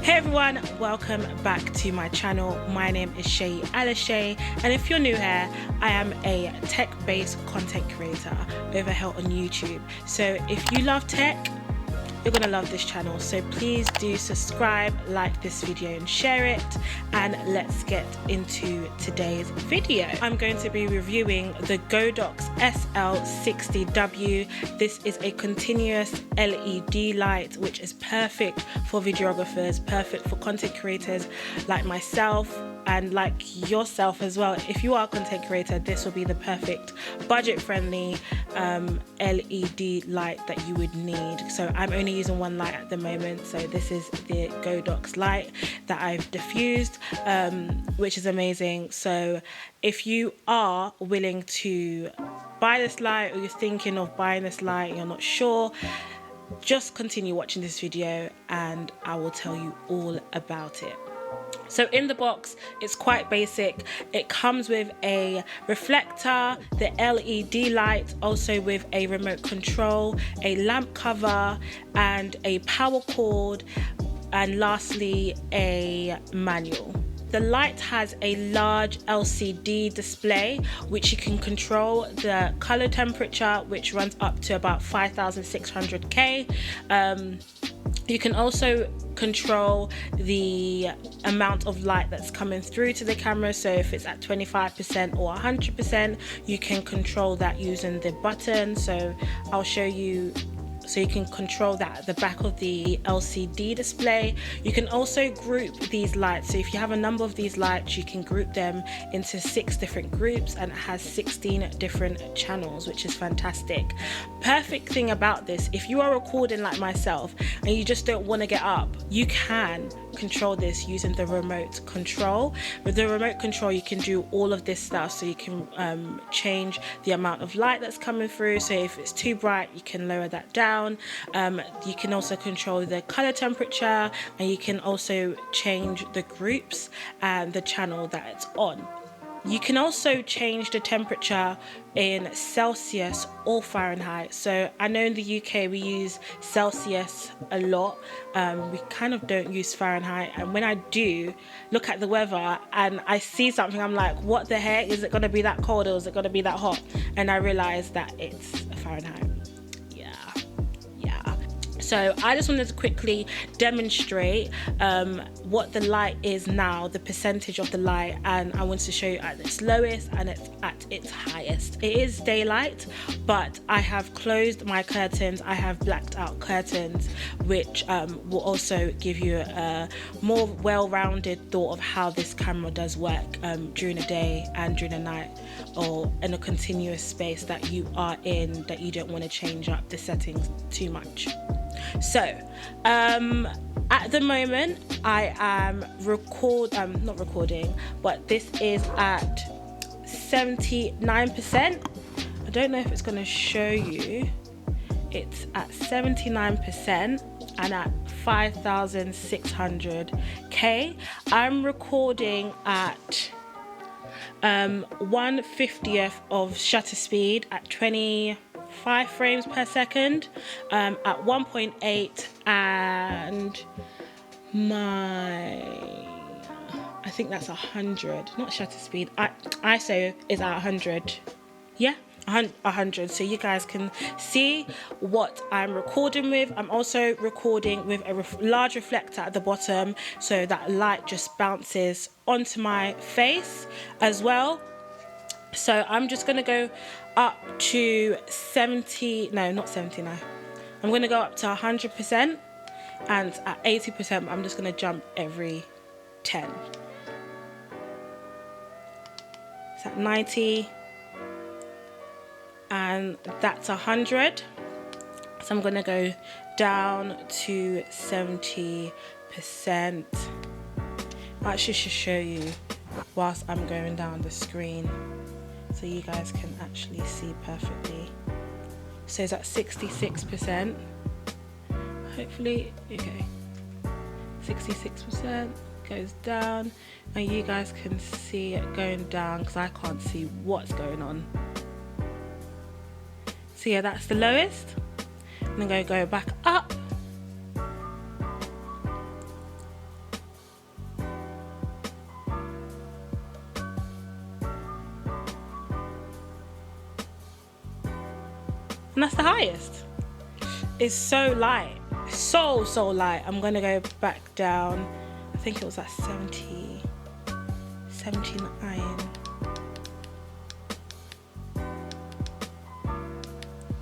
Hey everyone, welcome back to my channel. My name is Shay Alashay, and if you're new here, I am a tech-based content creator over here on YouTube. So if you love tech, you're gonna love this channel. So please do subscribe, like this video and share it, and let's get into today's video. I'm going to be reviewing the GODOX SL60W. This is a continuous LED light which is perfect for videographers, perfect for content creators like myself and like yourself as well. If you are a content creator, this will be the perfect budget-friendly LED light that you would need. So I'm only using one light at the moment, so this is the GODOX light that I've diffused, which is amazing. So if you are willing to buy this light, or you're thinking of buying this light, you're not sure, just continue watching this video and I will tell you all about it. So in the box, it's quite basic. It comes with a reflector, the LED light, also with a remote control, a lamp cover, and a power cord, and lastly, a manual. The light has a large LCD display which you can control the color temperature, which runs up to about 5600 K. You can also control the amount of light that's coming through to the camera. So if it's at 25% or 100%, you can control that using the button. So I'll show you. So you can control that at the back of the LCD display. You can also group these lights. So if you have a number of these lights, you can group them into 6 different groups, and it has 16 different channels, which is fantastic. Perfect thing about this, if you are recording like myself and you just don't want to get up, you can control this using the remote control. With the remote control, you can do all of this stuff. So you can change the amount of light that's coming through. So if it's too bright, you can lower that down. You can also control the color temperature, and you can also change the groups and the channel that it's on. You can also change the temperature in Celsius or Fahrenheit. So I know in the UK we use Celsius a lot. We kind of don't use Fahrenheit, and when I do look at the weather and I see something, I'm like, what the heck? Is it going to be that cold, or is it going to be that hot? And I realize that it's Fahrenheit. So I just wanted to quickly demonstrate what the light is now, the percentage of the light, and I wanted to show you at its lowest and it's at its highest. It is daylight, but I have closed my curtains. I have blacked out curtains, which will also give you a more well-rounded thought of how this camera does work during the day and during the night, or in a continuous space that you are in, that you don't want to change up the settings too much. So at the moment I am not recording, but this is at 79%. I don't know if it's going to show you. It's at 79% and at 5600 K. I'm recording at 1/50th of shutter speed at 25 frames per second, at 1.8, and I think that's 100, not shutter speed, ISO is at 100, yeah, 100. So you guys can see what I'm recording with. I'm also recording with a large reflector at the bottom, so that light just bounces onto my face as well. So I'm just going to go up to 70, no, not 79. I'm going to go up to 100%, and at 80%, I'm just going to jump every 10. It's at 90, and that's 100. So I'm going to go down to 70%. I actually should show you whilst I'm going down the screen, so you guys can actually see perfectly. So it's at 66%. Hopefully, okay. 66% goes down, and you guys can see it going down because I can't see what's going on. So yeah, that's the lowest. I'm going to go back up and that's the highest. It's so light, so light. I'm gonna go back down. I think it was at 70, 79.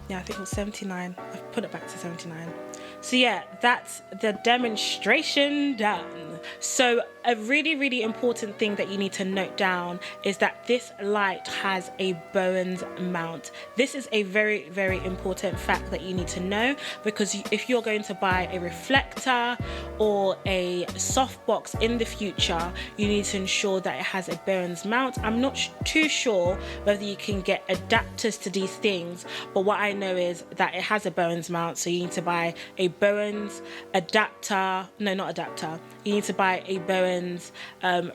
Yeah, I think it was 79. I've put it back to 79. So yeah, that's the demonstration done. So a really important thing that you need to note down is that this light has a Bowens mount. This is a very important fact that you need to know, because if you're going to buy a reflector or a softbox in the future, you need to ensure that it has a Bowens mount. I'm not too sure whether you can get adapters to these things, but what I know is that it has a Bowens mount, so you need to buy a Bowens adapter. No, not adapter. You need to buy a Bowens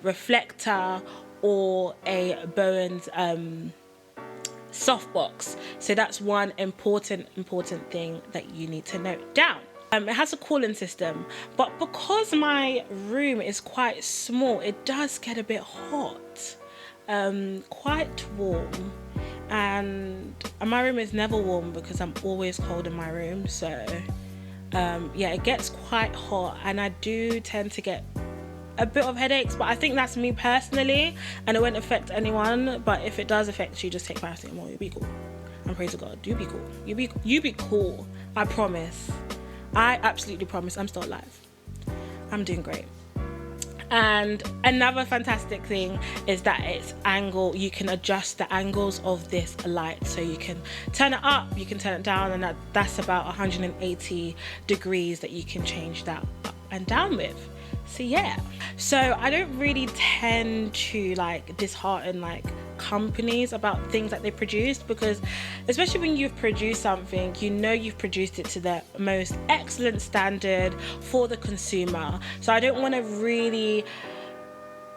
reflector or a Bowens softbox. So that's one important thing that you need to note down. It has a cooling system, but because my room is quite small, it does get a bit hot, quite warm. And my room is never warm because I'm always cold in my room. So yeah, it gets quite hot, and I do tend to get a bit of headaches, but I think that's me personally, and it won't affect anyone. But if it does affect you, just take paracetamol. You'll be cool. And praise to God, you be cool. You be cool. I promise. I absolutely promise. I'm still alive. I'm doing great. And another fantastic thing is that its angle, you can adjust the angles of this light, so you can turn it up, you can turn it down, and that's about 180 degrees that you can change that up and down with. So yeah, so I don't really tend to like dishearten like companies about things that they produced, because especially when you've produced something, you know you've produced it to the most excellent standard for the consumer. So I don't want to really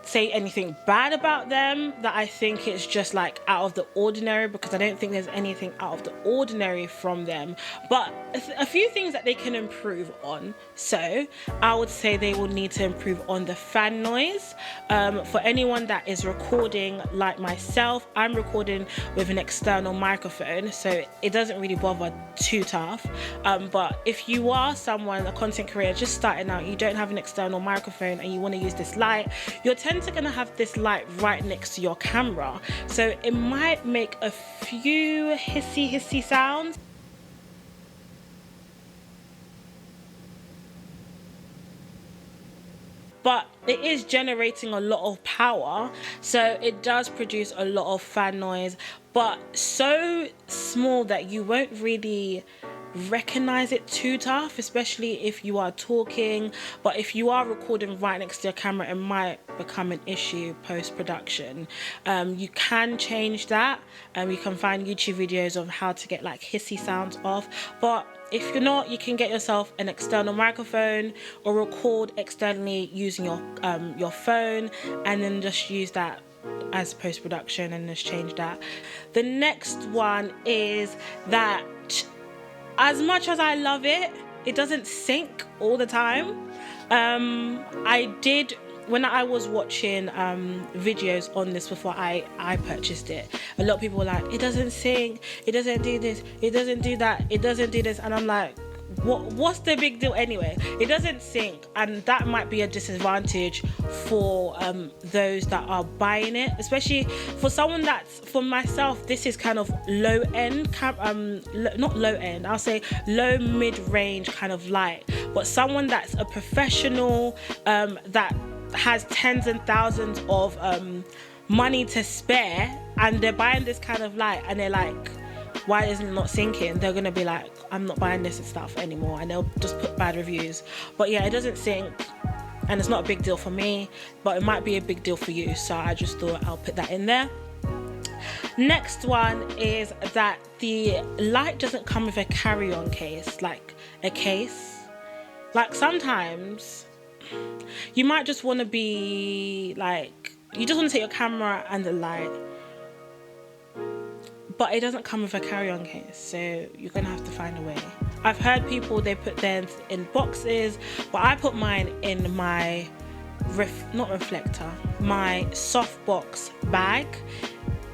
say anything bad about them, that I think it's just like out of the ordinary, because I don't think there's anything out of the ordinary from them, but a few things that they can improve on. So I would say they will need to improve on the fan noise. For anyone that is recording like myself, I'm recording with an external microphone, so it doesn't really bother too tough. But if you are someone, a content creator just starting out, you don't have an external microphone and you want to use this light, you're gonna have this light right next to your camera, so it might make a few hissy sounds. But it is generating a lot of power, so it does produce a lot of fan noise, but so small that you won't really recognize it too tough, especially if you are talking. But if you are recording right next to your camera, it might become an issue post-production. You can change that. You can find YouTube videos of how to get like hissy sounds off, but if you're not, you can get yourself an external microphone or record externally using your phone, and then just use that as post-production and just change that. The next one is that as much as I love it, it doesn't sync all the time. I did, when I was watching videos on this before I purchased it, a lot of people were like, it doesn't sync, it doesn't do this, it doesn't do that, it doesn't do this, and I'm like, what's the big deal anyway? It doesn't sync, and that might be a disadvantage for those that are buying it, especially for someone that's, for myself, this is kind of low end, not low end, I'll say low mid-range kind of light, but someone that's a professional that has tens and thousands of money to spare, and they're buying this kind of light and they're like, why isn't it not syncing? They're gonna be like, I'm not buying this stuff anymore, and they'll just put bad reviews. But yeah, it doesn't sync, and it's not a big deal for me, but it might be a big deal for you, so I just thought I'll put that in there. Next one is that the light doesn't come with a carry-on case, like a case. Like sometimes you might just want to be like, you just want to take your camera and the light, but it doesn't come with a carry-on case, so you're gonna have to find a way. I've heard people, they put theirs in boxes, but I put mine in my my softbox bag,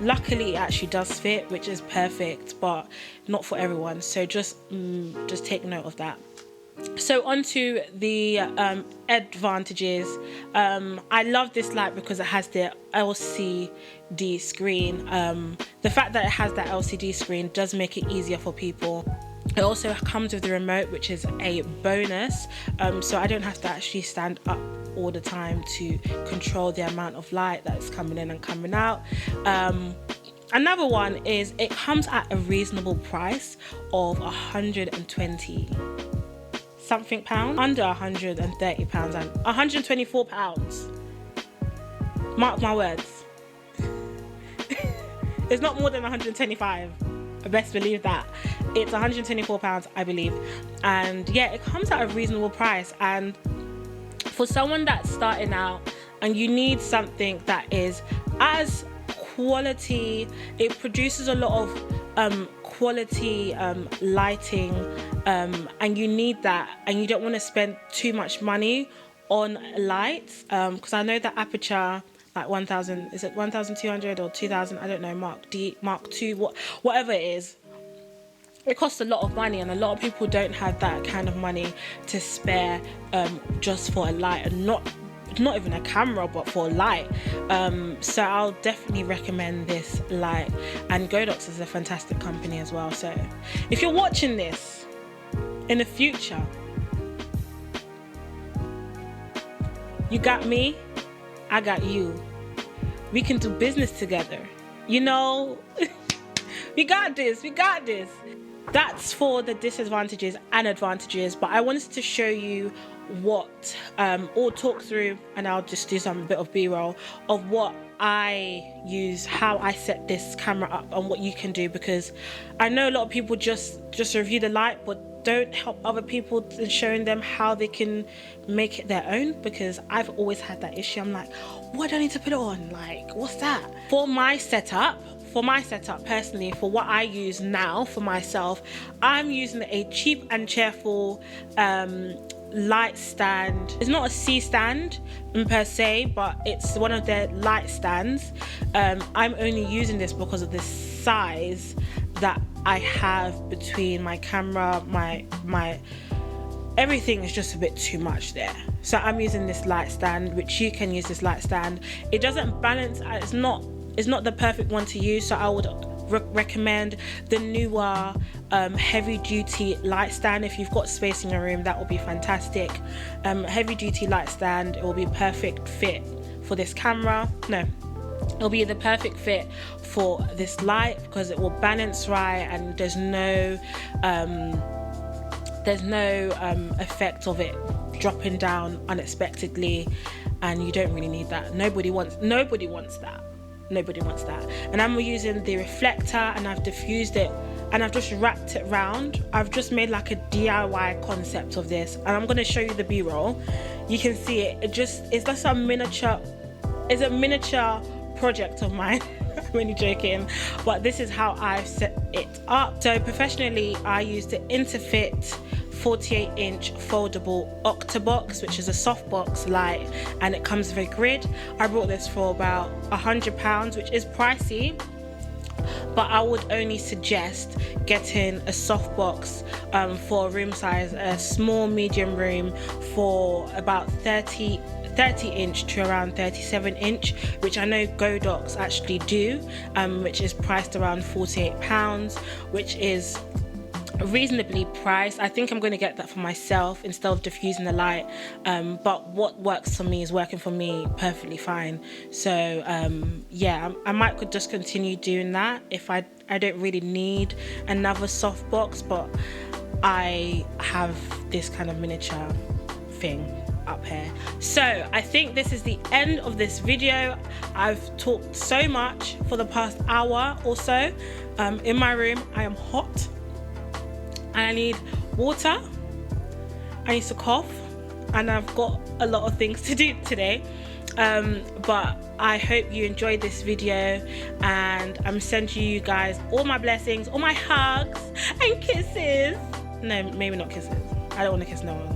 Luckily it actually does fit, which is perfect, but not for everyone, so just take note of that. So onto the advantages. I love this light because it has the LCD screen. The fact that it has that LCD screen does make it easier for people. It also comes with the remote, which is a bonus, so I don't have to actually stand up all the time to control the amount of light that's coming in and coming out. Another one is it comes at a reasonable price of 120 something pounds, under 130 pounds, and 124 pounds. Mark my words. It's not more than 125. I best believe that. It's 124 pounds, I believe. And yeah, it comes at a reasonable price. And for someone that's starting out and you need something that is as quality, it produces a lot of quality lighting, and you need that, and you don't want to spend too much money on lights, because I know the aperture, like 1000, is it 1200 or 2000, I don't know, Mark II, whatever it is, it costs a lot of money, and a lot of people don't have that kind of money to spare just for a light, and not even a camera, but for a light. So I'll definitely recommend this light, and GODOX is a fantastic company as well. So if you're watching this in the future, you got me, I got you. We can do business together, you know. we got this. That's for the disadvantages and advantages, but I wanted to show you what or talk through, and I'll just do some bit of b-roll of what I use, how I set this camera up, and what you can do, because I know a lot of people just review the light but don't help other people in showing them how they can make it their own, because I've always had that issue. I'm like, what do I need to put it on? Like, what's that? For my setup personally, for what I use now for myself, I'm using a cheap and cheerful light stand. It's not a C stand per se, but it's one of their light stands. I'm only using this because of the size that I have between my camera, my everything is just a bit too much there. So I'm using this light stand, which you can use this light stand. It doesn't balance, it's not the perfect one to use, so I would recommend the newer heavy duty light stand. If you've got space in your room, that will be fantastic. Heavy duty light stand, it will be a perfect fit for this camera. No, it'll be the perfect fit for this light, because it will balance right, and there's no effect of it dropping down unexpectedly, and you don't really need that. Nobody wants that. And I'm using the reflector, and I've diffused it, and I've just wrapped it round. I've just made like a DIY concept of this, and I'm going to show you the b-roll. You can see it. It's just a miniature project of mine. I'm only joking, but this is how I've set it up. So professionally, I use the Interfit 48-inch foldable Octabox, which is a softbox light, and it comes with a grid. I bought this for about £100, which is pricey, but I would only suggest getting a softbox for a room size, a small medium room, for about 30 inch to around 37 inch, which I know GODOX actually do, which is priced around £48, which is reasonably priced. I think I'm going to get that for myself instead of diffusing the light, but what works for me is working for me perfectly fine. So yeah, I might could just continue doing that if I don't really need another softbox, but I have this kind of miniature thing up here. So I think this is the end of this video. I've talked so much for the past hour or so. In my room, I am hot, and I need water, I need to cough, and I've got a lot of things to do today. But I hope you enjoyed this video, and I'm sending you guys all my blessings, all my hugs and kisses. No, maybe not kisses. I don't want to kiss no one.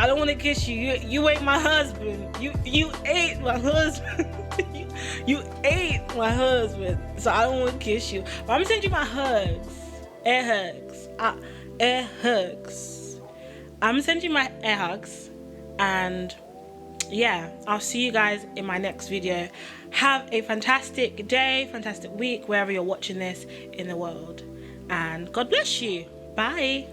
I don't want to kiss you. You ain't my husband. You ain't my husband. you ain't my husband. So I don't want to kiss you. But I'm gonna send you my hugs. Air hugs. Air hugs. I'm gonna send you my air hugs. And yeah, I'll see you guys in my next video. Have a fantastic day, fantastic week, wherever you're watching this in the world. And God bless you. Bye.